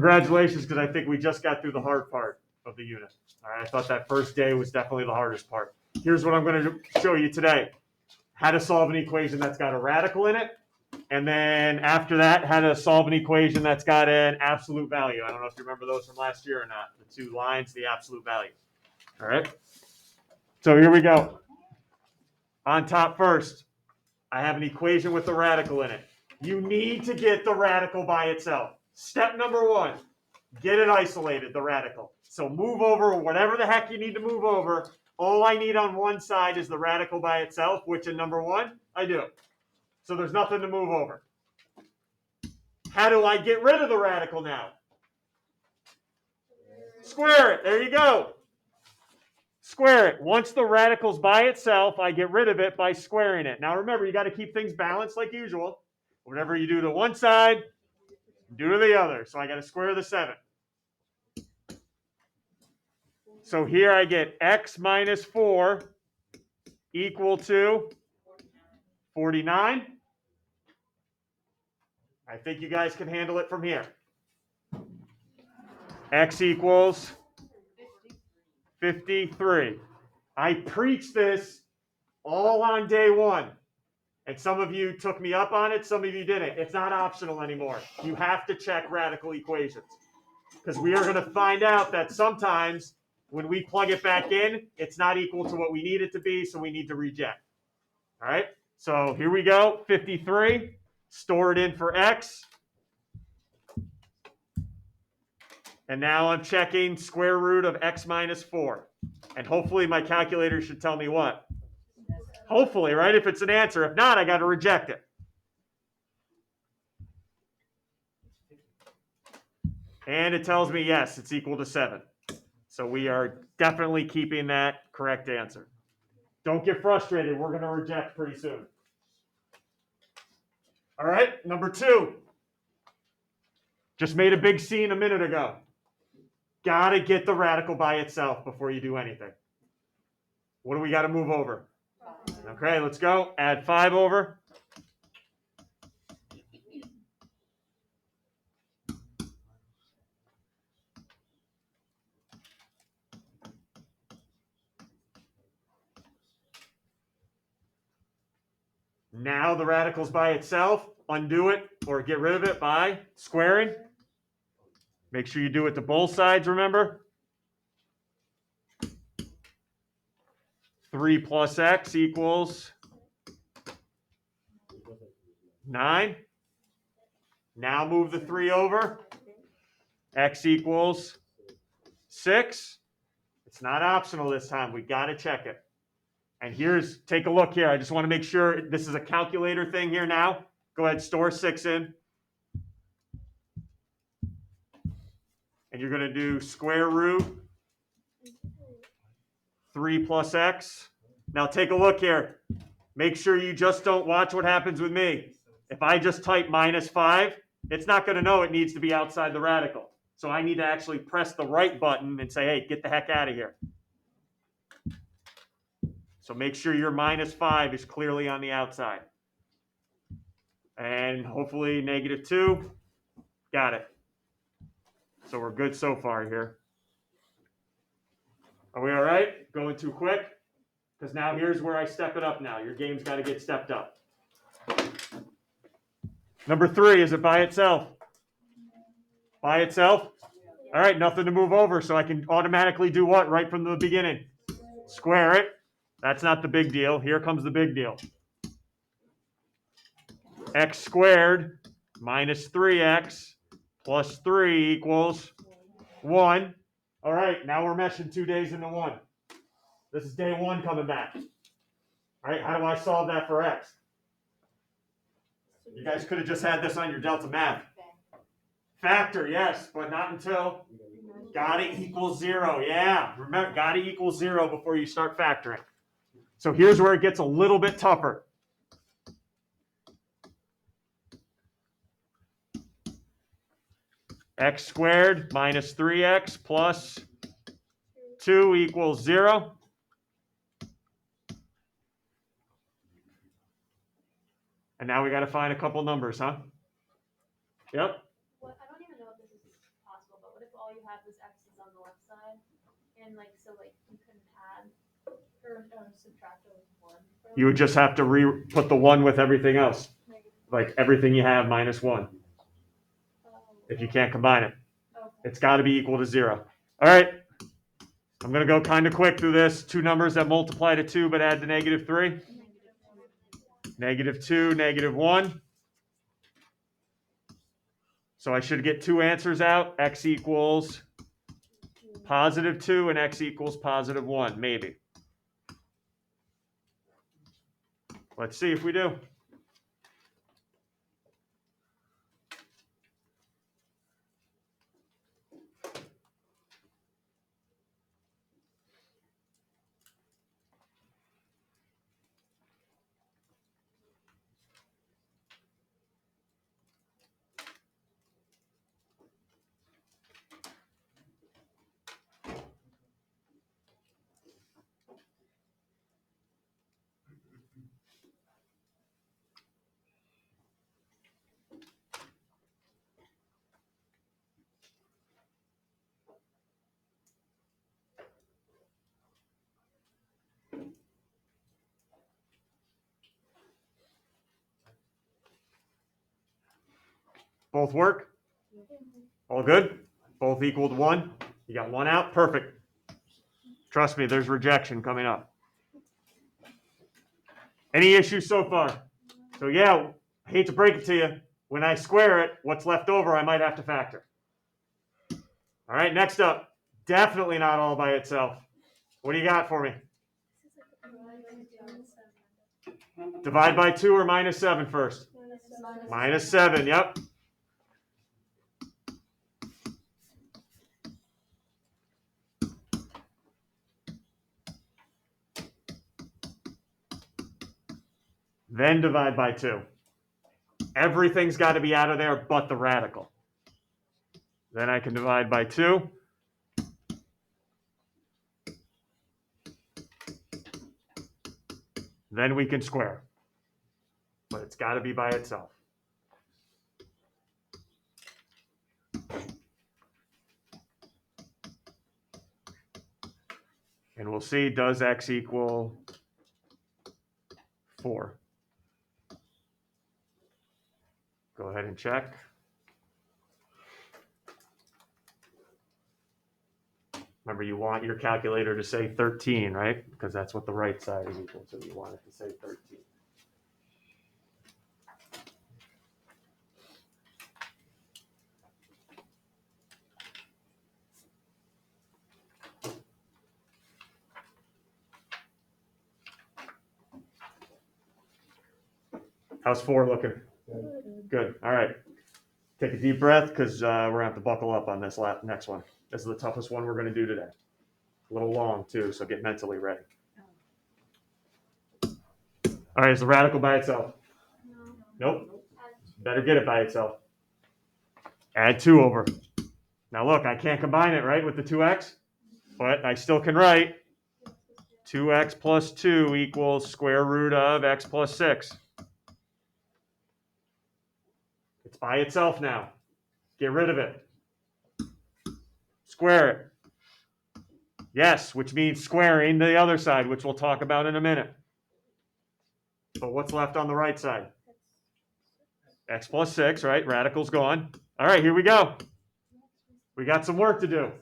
congratulations, because I think we just got through the hard part of the unit. All right, I thought that first day was definitely the hardest part. Here's what I'm going to show you today. How to solve an equation that's got a radical in it. And then after that, how to solve an equation that's got an absolute value. I don't know if you remember those from last year or not. The two lines, the absolute value. All right. So here we go. On top first, I have an equation with the radical in it. You need to get the radical by itself. Step number one, get it isolated, the radical. So move over whatever the heck you need to move over. All I need on one side is the radical by itself, which in number one, I do. So there's nothing to move over. How do I get rid of the radical now? Square it. There you go. Square it. Once the radical's by itself, I get rid of it by squaring it. Now remember, you got to keep things balanced like usual. Whatever you do to one side, do to the other. So I got to square the 7. So here I get x minus 4 equal to 49. I think you guys can handle it from here. X equals 53. I preached this all on day one. And some of you took me up on it, some of you didn't. It's not optional anymore. You have to check radical equations. Because we are going to find out that sometimes when we plug it back in, it's not equal to what we need it to be, so we need to reject. All right? So here we go, 53. Store it in for x. And now I'm checking square root of x minus 4. And hopefully my calculator should tell me what? Hopefully, right? If it's an answer. If not, I got to reject it. And it tells me, yes, it's equal to 7. So we are definitely keeping that correct answer. Don't get frustrated. We're going to reject pretty soon. All right, number 2. Just made a big scene a minute ago. Got to get the radical by itself before you do anything. What do we got to move over? Okay, let's go. Add 5 over. Now the radical's by itself. Undo it or get rid of it by squaring. Make sure you do it to both sides, remember? 3 plus x equals 9. Now move the 3 over. X equals 6. It's not optional this time. We got to check it. And take a look here. I just want to make sure this is a calculator thing here now. Go ahead, store 6 in. And you're going to do square root 3 plus x. Now take a look here. Make sure you just don't watch what happens with me. If I just type minus 5, it's not going to know it needs to be outside the radical. So I need to actually press the right button and say, hey, get the heck out of here. So make sure your minus 5 is clearly on the outside. And hopefully negative 2. Got it. So we're good so far here. Are we all right? Going too quick? Because now here's where I step it up now. Your game's got to get stepped up. Number 3, is it by itself? By itself? All right, nothing to move over, so I can automatically do what right from the beginning? Square it. That's not the big deal. Here comes the big deal. X squared minus 3x plus 3 equals 1. All right, now we're meshing 2 days into 1. This is day 1 coming back. All right, how do I solve that for x? You guys could have just had this on your Delta math. Factor, yes, but not until got to equal 0. Yeah, remember, got to equal 0 before you start factoring. So here's where it gets a little bit tougher. X squared minus 3x plus 2 equals 0. And now we got to find a couple numbers, huh? Yep. Well, I don't even know if this is all you had was x's on the left side, and like so like you couldn't add or subtract over 1. You would just have to put the 1 with everything else, like everything you have minus 1. If you can't combine it, it's got to be equal to 0. All right, I'm going to go kind of quick through this. 2 numbers that multiply to 2 but add to -3. -2, -1. So I should get 2 answers out. X equals +2 and x equals +1, maybe. Let's see if we do. Both work? All good? Both equal to 1? You got 1 out? Perfect. Trust me, there's rejection coming up. Any issues so far? So yeah, I hate to break it to you. When I square it, what's left over I might have to factor. All right, next up. Definitely not all by itself. What do you got for me? Divide by 2 or -7 first? -7, yep. Then divide by 2. Everything's got to be out of there but the radical. Then I can divide by 2. Then we can square. But it's got to be by itself. And we'll see, does x equal 4? Go ahead and check. Remember, you want your calculator to say 13, right? Because that's what the right side is equal to. You want it to say 13. How's 4 looking? Good. All right. Take a deep breath because we're going to have to buckle up on this next one. This is the toughest one we're going to do today. A little long, too, so get mentally ready. All right, is the radical by itself? No. Nope. Better get it by itself. Add 2 over. Now, look, I can't combine it, right, with the 2x? But I still can write 2x plus 2 equals square root of x plus 6. It's by itself now. Get rid of it. Square it. Yes, which means squaring the other side, which we'll talk about in a minute. But what's left on the right side? X plus 6, right? Radical's gone. All right, here we go. We got some work to do.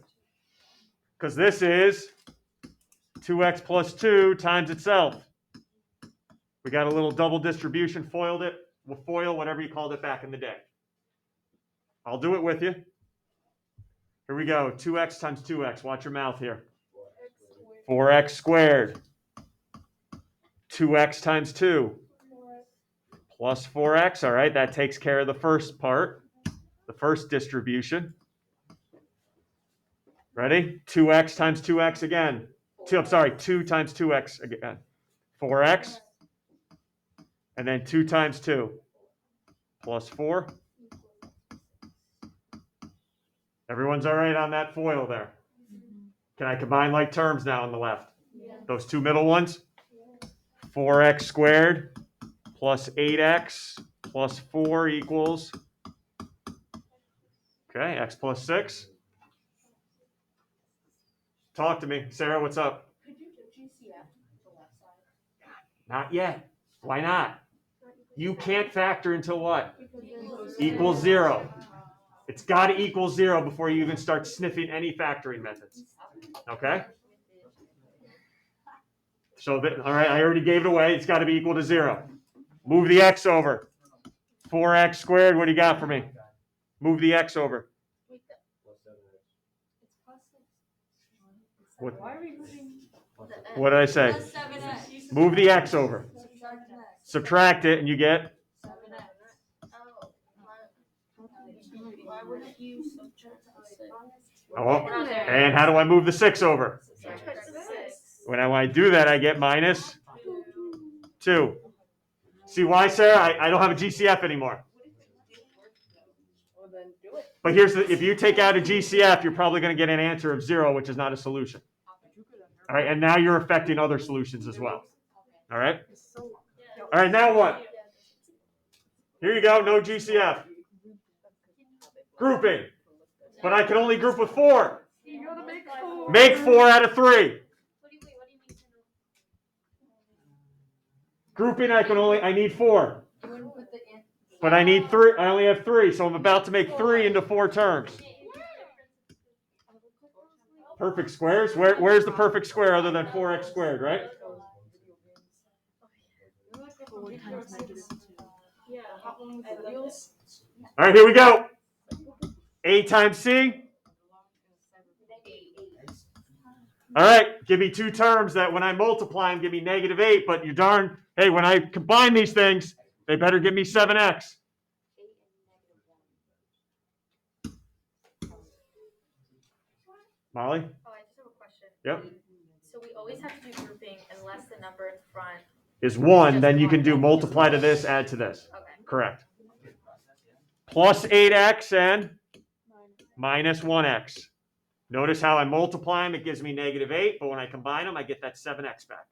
Because this is 2x plus 2 times itself. We got a little double distribution, foiled it. We'll foil whatever you called it back in the day. I'll do it with you. Here we go. 2x times 2x. Watch your mouth here. 4x squared. 2x times 2. Plus 4x. All right, that takes care of the first part, the first distribution. Ready? 2x times 2x again. 2 times 2x again. 4x. And then 2 times 2. Plus 4. Everyone's all right on that foil there. Can I combine like terms now on the left? Yeah. Those 2 middle ones? 4x squared plus 8x plus 4 equals, okay, x plus 6. Talk to me. Sarah, what's up? Could you do GCF the left side? Not yet. Why not? You can't factor until what? Equals 0. It's got to equal 0 before you even start sniffing any factoring methods. Okay? So, all right, I already gave it away. It's got to be equal to 0. Move the x over. 4x squared, what do you got for me? Move the x over. What, Why are we moving? what did I say? Move the x over. Subtract it, and you get? Why wouldn't you subtract the 6? Oh, and how do I move the 6 over? When I do that, I get minus 2. See why, Sarah? I don't have a GCF anymore. Well, then do it. But here's the, if you take out a GCF, you're probably going to get an answer of 0, which is not a solution. All right, and now you're affecting other solutions as well. All right? All right, now what? Here you go, no GCF. Grouping. But I can only group with 4. You gotta make 4. Make 4 out of 3. What do you mean? Grouping, I need 4. But I need 3. I only have 3, so I'm about to make 3 into 4 terms. Perfect squares? Where's the perfect square other than 4x squared, right? All right, here we go. A times C. All right, give me 2 terms that when I multiply them, give me -8, but you darn, hey, when I combine these things, they better give me 7x. Molly? Oh, I just have a question. Yep. So we always have to do grouping unless the number in front. Is 1, then you can do multiply to this, add to this. Okay. Correct. Plus 8x and minus 1x. Notice how I multiply them, it gives me -8, but when I combine them, I get that 7x back.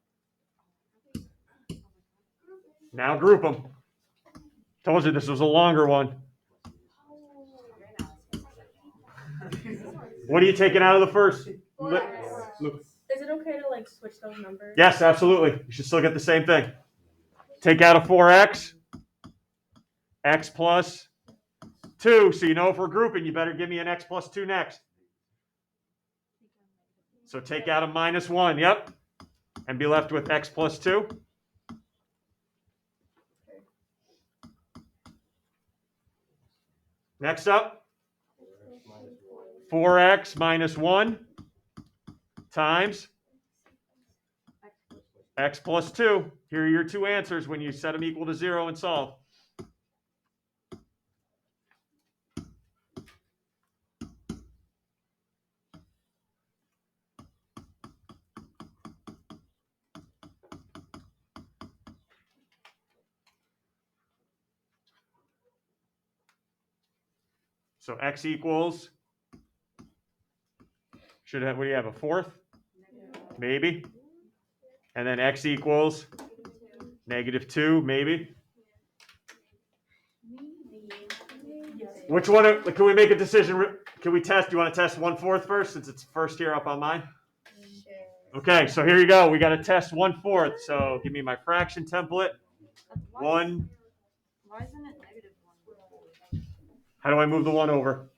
Now group them. Told you this was a longer one. What are you taking out of the first? Look. Is it okay to like switch those numbers? Yes, absolutely. You should still get the same thing. Take out a 4x. X plus 2. So you know if we're grouping, you better give me an x plus 2 next. So take out a -1. Yep. And be left with x plus 2. Next up, 4x minus 1 times x plus 2. Here are your 2 answers when you set them equal to 0 and solve. So x equals, should have, what do you have, a 4th? Maybe. And then x equals -2, maybe. Which one, can we make a decision? Can we test? Do you want to test 1/4 first, since it's first here up on mine? Okay, so here you go. We got to test 1/4. So give me my fraction template. 1. Why isn't it -1? How do I move the 1 over?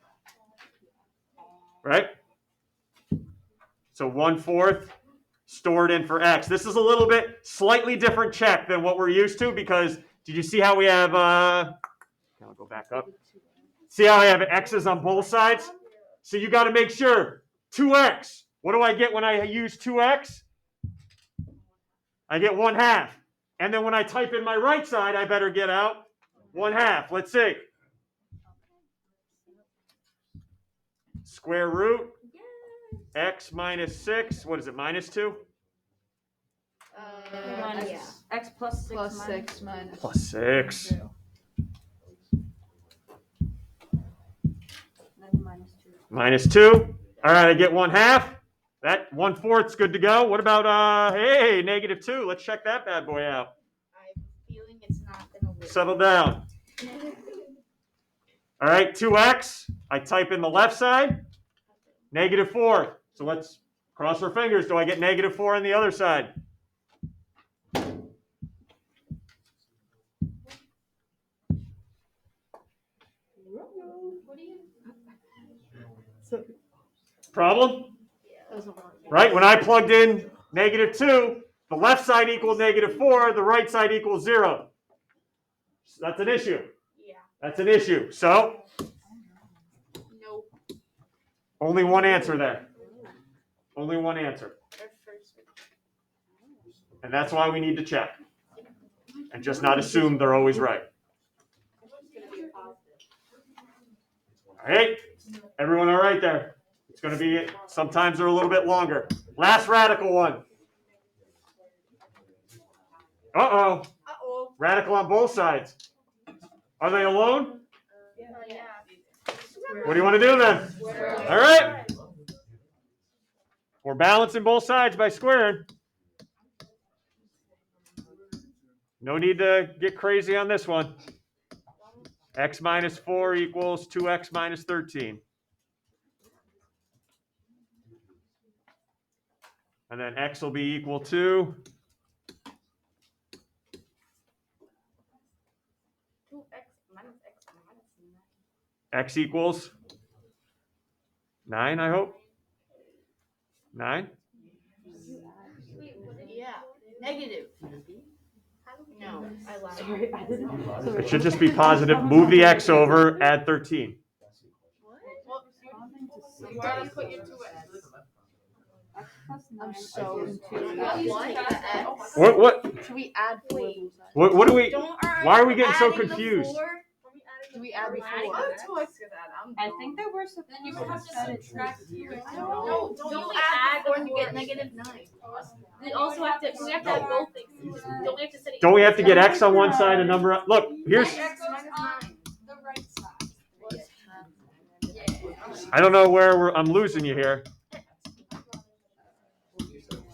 Right? So 1/4 stored in for x. This is a little bit slightly different check than what we're used to, because did you see how we have, I'll go back up. See how I have x's on both sides? So you got to make sure, 2x. What do I get when I use 2x? I get 1/2. And then when I type in my right side, I better get out 1/2. Let's see. Square root x minus 6. What is it, -2? X plus 6 Plus 6 minus. Plus 6. -2. All right, I get 1/2. That 1/4 is good to go. What about, hey, -2? Let's check that bad boy out. I'm feeling it's not going to win. Settle down. All right, 2x. I type in the left side. -4. So let's Cross our fingers. Do I get -4 on the other side? What do you? Problem? Right? When I plugged in -2, the left side equaled -4, the right side equals 0. So that's an issue. Yeah. That's an issue. So, Nope. only one answer there. Only one answer. And that's why we need to check. And just not assume they're always right. All right? Everyone all right there? It's going to be, sometimes they're a little bit longer. Last radical one. Uh-oh. Uh-oh. Radical on both sides. Are they alone? Yeah. What do you want to do then? All right. We're balancing both sides by squaring. No need to get crazy on this one. X minus 4 equals 2x minus 13. And then x will be equal to 2x minus x minus 9. x equals 9, I hope. 9? Yeah. Negative. No, I lied. Sorry, I didn't. It should just be positive. Move the x over, add 13. Well, you gotta put your 2x. I'm so What Should we add 4? what do we, Don't why are we getting so adding the confused? 4. Do we add 4? I think there were some. Then you would have to subtract 2. No, don't add 4 and you get -9. We also have to. We have to have both things. Don't we have to set it? Don't we have to get x on one side and number? Look, here's. X minus 9. The right side. I don't know where I'm losing you here.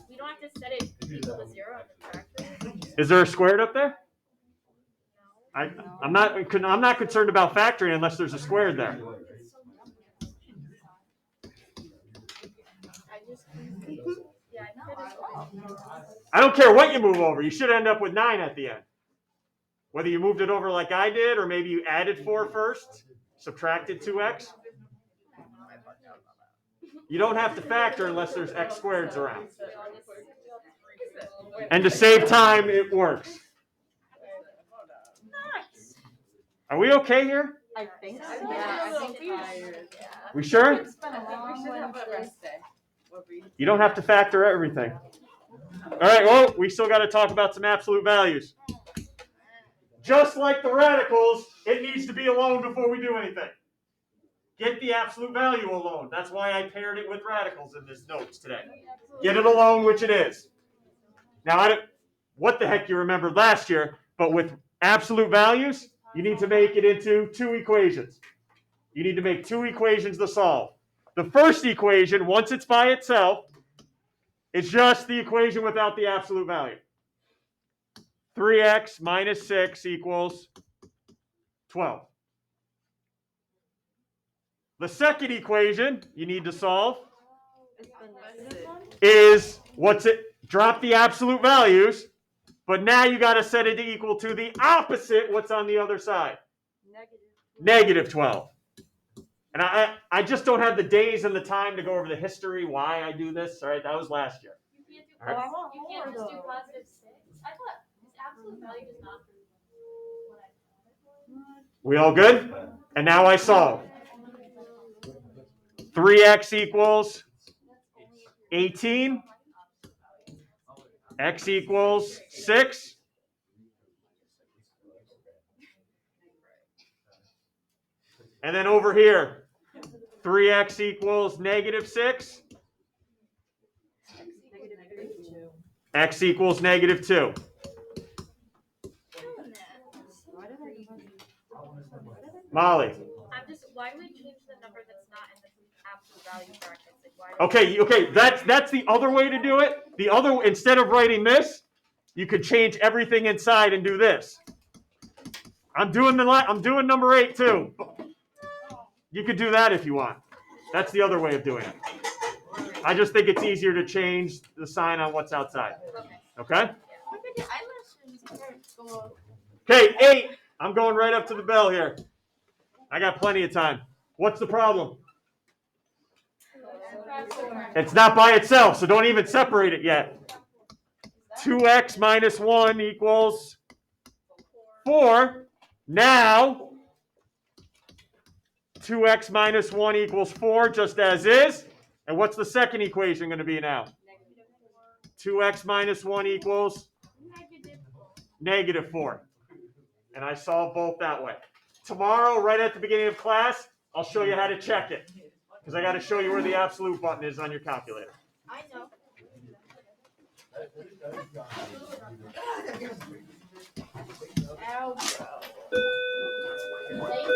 We don't have to set it equal to 0 on the factor. Is there a squared up there? I'm not concerned about factoring unless there's a squared there. I don't care what you move over. You should end up with 9 at the end. Whether you moved it over like I did, or maybe you added 4 first, subtracted 2x. You don't have to factor unless there's x squareds around. And to save time, it works. Are we okay here? I think so. Yeah, I think We sure? It's been a long Wednesday. You don't have to factor everything. All right, well, we still got to talk about some absolute values. Just like the radicals, it needs to be alone before we do anything. Get the absolute value alone. That's why I paired it with radicals in this notes today. Get it alone, which it is. Now, I don't, what the heck you remembered last year, but with absolute values, you need to make it into 2 equations. You need to make 2 equations to solve. The first equation, once it's by itself, is just the equation without the absolute value. 3x minus 6 equals 12. The second equation you need to solve is drop the absolute values, but now you got to set it to equal to the opposite what's on the other side. Negative 12. And I just don't have the days and the time to go over the history, why I do this. All right, that was last year. You can't do All right. you can't just do +6. I thought this absolute value does not prove what I thought. We all good? And now I solve. 3x equals 18. X equals 6. And then over here, 3x equals -6. X equals -2. Molly. Why do we change the number that's not in the absolute value brackets? Like, why Okay, that's the other way to do it. The other, instead of writing this, you could change everything inside and do this. I'm doing number 8 too. You could do that if you want. That's the other way of doing it. I just think it's easier to change the sign on what's outside. Okay? Okay, 8. I'm going right up to the bell here. I got plenty of time. What's the problem? It's not by itself, so don't even separate it yet. 2x minus 1 equals 4. Now, 2x minus 1 equals 4, just as is. And what's the second equation going to be now? 2x minus 1 equals negative 4. And I solve both that way. Tomorrow, right at the beginning of class, I'll show you how to check it. Because I got to show you where the absolute button is on your calculator. I know. Ow, bro.